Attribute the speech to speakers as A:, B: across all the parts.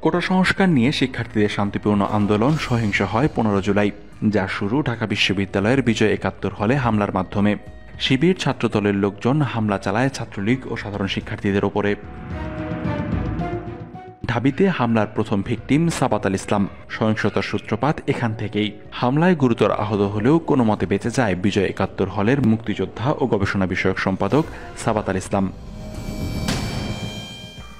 A: কোটা সংস্কার নিয়ে শিক্ষার্থীদের শান্তিপূর্ণ আন্দোলন সহিংস হয় 15 জুলাই, যার শুরু ঢাকা বিশ্ববিদ্যালয়ের বিজয় ৭১ হলে হামলার মাধ্যমে। শিবির ছাত্রদলের লোকজন হামলা চালায় ছাত্রলীগ ও সাধারণ শিক্ষার্থীদের ওপরে। ঢাবিতে হামলার প্রথম ভিকটিম সাবাত আল ইসলাম। সহিংসতার সূত্রপাত এখান থেকেই। হামলায় গুরুতর আহত হলেও কোনো মতে বেঁচে যায় বিজয় ৭১ হলের মুক্তিযোদ্ধা ও গবেষণা বিষয়ক সম্পাদক সাবাত আল ইসলাম।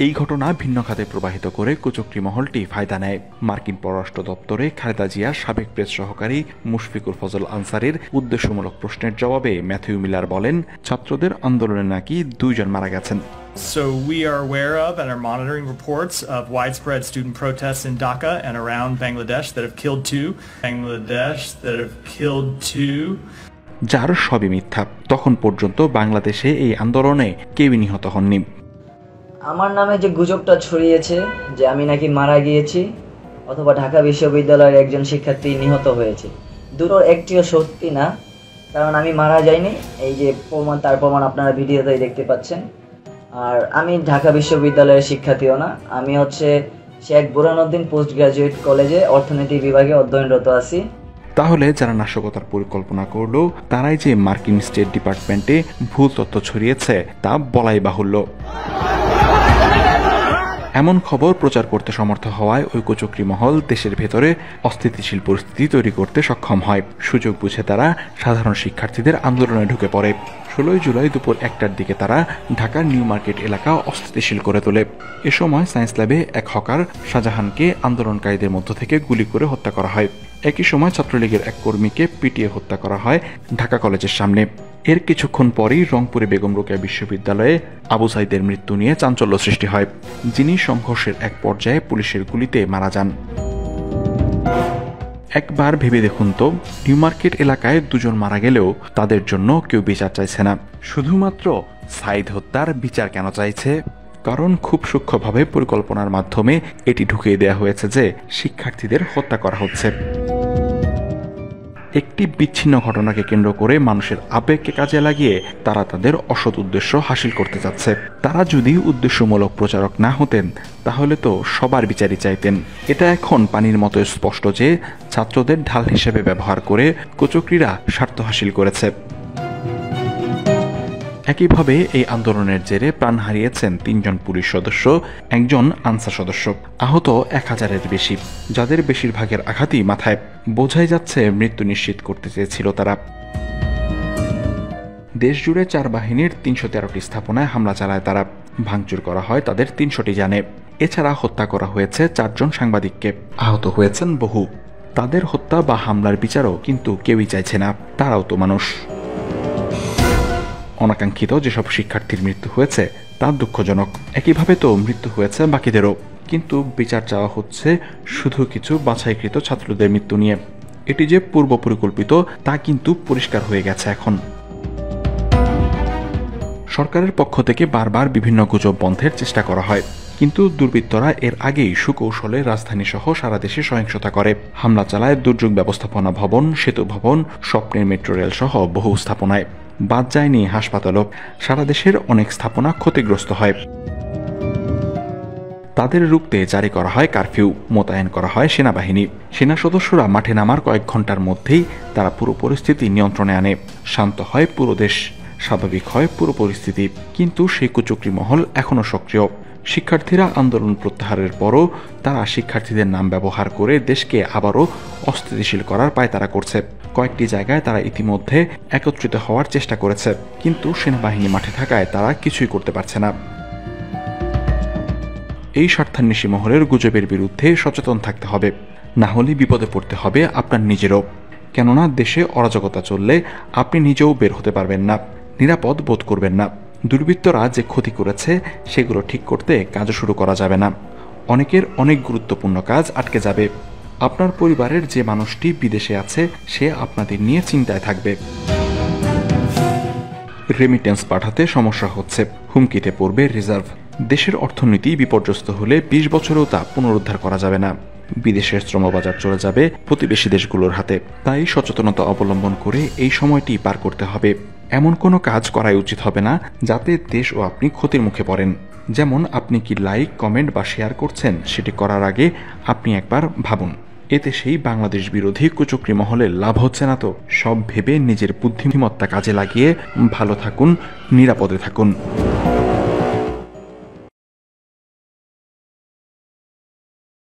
A: এই ঘটনা ভিন্ন খাতে প্রবাহিত করে কুচক্রী মহলটি ফায়দা নেয়। মার্কিন পররাষ্ট্র দপ্তরে খালেদা জিয়ার সাবেক প্রেস সহকারী মুশফিকুর ফজল আনসারের উদ্দেশ্যমূলক প্রশ্নের জবাবে ম্যাথিউ মিলার বলেন, ছাত্রদের আন্দোলনে নাকি 2 জন মারা গেছেন।
B: So we are aware of and are monitoring reports of widespread student protests in Dhaka and around Bangladesh that have killed 2.
A: যার সবই মিথ্যা। তখন পর্যন্ত বাংলাদেশে এই আন্দোলনে কেউই নিহত হননি।
C: আমার নামে যে গুজবটা ছড়িয়েছে যে আমি নাকি মারা গিয়েছি অথবা ঢাকা বিশ্ববিদ্যালয়ের একজন শিক্ষার্থী নিহত হয়েছে, দুটোর একটিও সত্যি না। কারণ আমি মারা যাইনি, এই যে তার প্রমাণ আপনারা ভিডিওতেই দেখতে পাচ্ছেন। আর আমি ঢাকা বিশ্ববিদ্যালয়ের শিক্ষার্থীও না, আমি শেখ বুরহানুদ্দিন পোস্ট গ্রাজুয়েট কলেজে অর্থনীতি বিভাগে অধ্যয়নরত আছি।
A: তাহলে যারা নাশকতার পরিকল্পনা করলো তারাই যে মার্কিন স্টেট ডিপার্টমেন্টে ভুল তথ্য ছড়িয়েছে তা বলাই বাহুল্য। এমন খবর প্রচার করতে সমর্থ হওয়ায় ওই কুচক্রী মহল দেশের ভেতরে অস্থিতিশীল পরিস্থিতি তৈরি করতে সক্ষম হয়। সুযোগ বুঝে তারা সাধারণ শিক্ষার্থীদের আন্দোলনে ঢুকে পড়ে। 16 জুলাই দুপুর 1টার দিকে তারা ঢাকার নিউ মার্কেট এলাকা অস্থিতিশীল করে তোলে। এ সময় সায়েন্স ল্যাবে এক হকার শাহজাহানকে আন্দোলনকারীদের মধ্য থেকে গুলি করে হত্যা করা হয়। একই সময় ছাত্রলীগের এক কর্মীকে পিটিয়ে হত্যা করা হয় ঢাকা কলেজের সামনে। এর কিছুক্ষণ পরই রংপুরে বেগম রোকেয়া বিশ্ববিদ্যালয়ে আবু সাইদের মৃত্যু নিয়ে চাঞ্চল্য সৃষ্টি হয়, যিনি সংঘর্ষের এক পর্যায়ে পুলিশের গুলিতে মারা যান। একবার ভেবে দেখুন তো, নিউ মার্কেট এলাকায় 2 জন মারা গেলেও তাদের জন্য কেউ বিচার চাইছে না। শুধুমাত্র সাইদ হত্যার বিচার কেন চাইছে? কারণ খুব সূক্ষ্মভাবে পরিকল্পনার মাধ্যমে এটি ঢুকিয়ে দেওয়া হয়েছে যে শিক্ষার্থীদের হত্যা করা হচ্ছে। একটি বিচ্ছিন্ন ঘটনাকে কেন্দ্র করে মানুষের আবেগকে কাজে লাগিয়ে তারা তাদের অসৎ উদ্দেশ্য হাসিল করতে চাচ্ছে। তারা যদি উদ্দেশ্যমূলক প্রচারক না হতেন তাহলে তো সবার বিচারই চাইতেন। এটা এখন পানির মতো স্পষ্ট যে ছাত্রদের ঢাল হিসেবে ব্যবহার করে কুচক্রীরা স্বার্থ হাসিল করেছে। একইভাবে এই আন্দোলনের জেরে প্রাণ হারিয়েছেন 3 জন পুলিশ সদস্য, 1 জন আনসার সদস্য, আহত 1000-এর বেশি, যাদের বেশিরভাগের আঘাতই মাথায়। বোঝাই যাচ্ছে মৃত্যু নিশ্চিত করতে চেয়েছিল তারা। দেশজুড়ে 4 বাহিনীর 313টি স্থাপনায় হামলা চালায় তারা। ভাঙচুর করা হয় তাদের 300টি যানে। এছাড়া হত্যা করা হয়েছে 4 জন সাংবাদিককে, আহত হয়েছেন বহু। তাদের হত্যা বা হামলার বিচারও কিন্তু কেউই চাইছে না, তারাও তো মানুষ। অনাকাঙ্ক্ষিত যেসব শিক্ষার্থীর মৃত্যু হয়েছে তা দুঃখজনক। একইভাবে তো মৃত্যু হয়েছে বাকিদেরও, কিন্তু বিচার চাওয়া হচ্ছে শুধু কিছু বাছাইকৃত ছাত্রদের মৃত্যু নিয়ে। এটি যে পূর্ব পরিকল্পিত তা কিন্তু পরিষ্কার হয়ে গেছে এখন। সরকারের পক্ষ থেকে বারবার বিভিন্ন গুজব বন্ধের চেষ্টা করা হয়, কিন্তু দুর্বৃত্তরা এর আগেই সুকৌশলে রাজধানী সহ সারা দেশে সহিংসতা করে। হামলা চালায় দুর্যোগ ব্যবস্থাপনা ভবন, সেতু ভবন, স্বপ্নের মেট্রো রেল সহ বহু স্থাপনায়। বাদ যায়নি হাসপাতালও। সারা দেশের অনেক স্থাপনা ক্ষতিগ্রস্ত হয়। তাদের রুখতে জারি করা হয় কারফিউ, মোতায়েন করা হয় সেনাবাহিনী। সেনা সদস্যরা মাঠে নামার কয়েক ঘন্টার মধ্যেই তারা পুরো পরিস্থিতি নিয়ন্ত্রণে আনে। শান্ত হয় পুরো দেশ, স্বাভাবিক হয় পুরো পরিস্থিতি। কিন্তু সেই কুচক্রী মহল এখনও সক্রিয়। শিক্ষার্থীরা আন্দোলন প্রত্যাহারের পরও তারা শিক্ষার্থীদের নাম ব্যবহার করে দেশকে আবারও অস্থিতিশীল করার পায়তারা করছে। কয়েকটি জায়গায় তারা ইতিমধ্যে একত্রিত হওয়ার চেষ্টা করেছে, কিন্তু সেনাবাহিনী মাঠে থাকায় তারা কিছুই করতে পারছে না। এই স্বার্থান্বেষী মহলের গুজবের বিরুদ্ধে সচেতন থাকতে হবে, না হলে বিপদে পড়তে হবে আপনার নিজেরও। কেননা দেশে অরাজকতা চললে আপনি নিজেও বের হতে পারবেন না, নিরাপদ বোধ করবেন না। দুর্বৃত্তরা যে ক্ষতি করেছে সেগুলো ঠিক করতে কাজও শুরু করা যাবে না। অনেকের অনেক গুরুত্বপূর্ণ কাজ আটকে যাবে। আপনার পরিবারের যে মানুষটি বিদেশে আছে সে আপনাদের নিয়ে চিন্তায় থাকবে। রেমিটেন্স পাঠাতে সমস্যা হচ্ছে, হুমকিতে পড়বে রিজার্ভ। দেশের অর্থনীতি বিপর্যস্ত হলে 20 বছরেও তা পুনরুদ্ধার করা যাবে না। বিদেশের শ্রমবাজার চলে যাবে প্রতিবেশী দেশগুলোর হাতে। তাই সচেতনতা অবলম্বন করে এই সময়টি পার করতে হবে। এমন কোনো কাজ করাই উচিত হবে না যাতে দেশ ও আপনি ক্ষতির মুখে পড়েন। যেমন আপনি কি লাইক, কমেন্ট বা শেয়ার করছেন সেটি করার আগে আপনি একবার ভাবুন, এতে সেই বাংলাদেশ বিরোধী কুচক্রী মহলের লাভ হচ্ছে না তো? সব ভেবে নিজের বুদ্ধিমত্তা কাজে লাগিয়ে ভালো থাকুন, নিরাপদে থাকুন।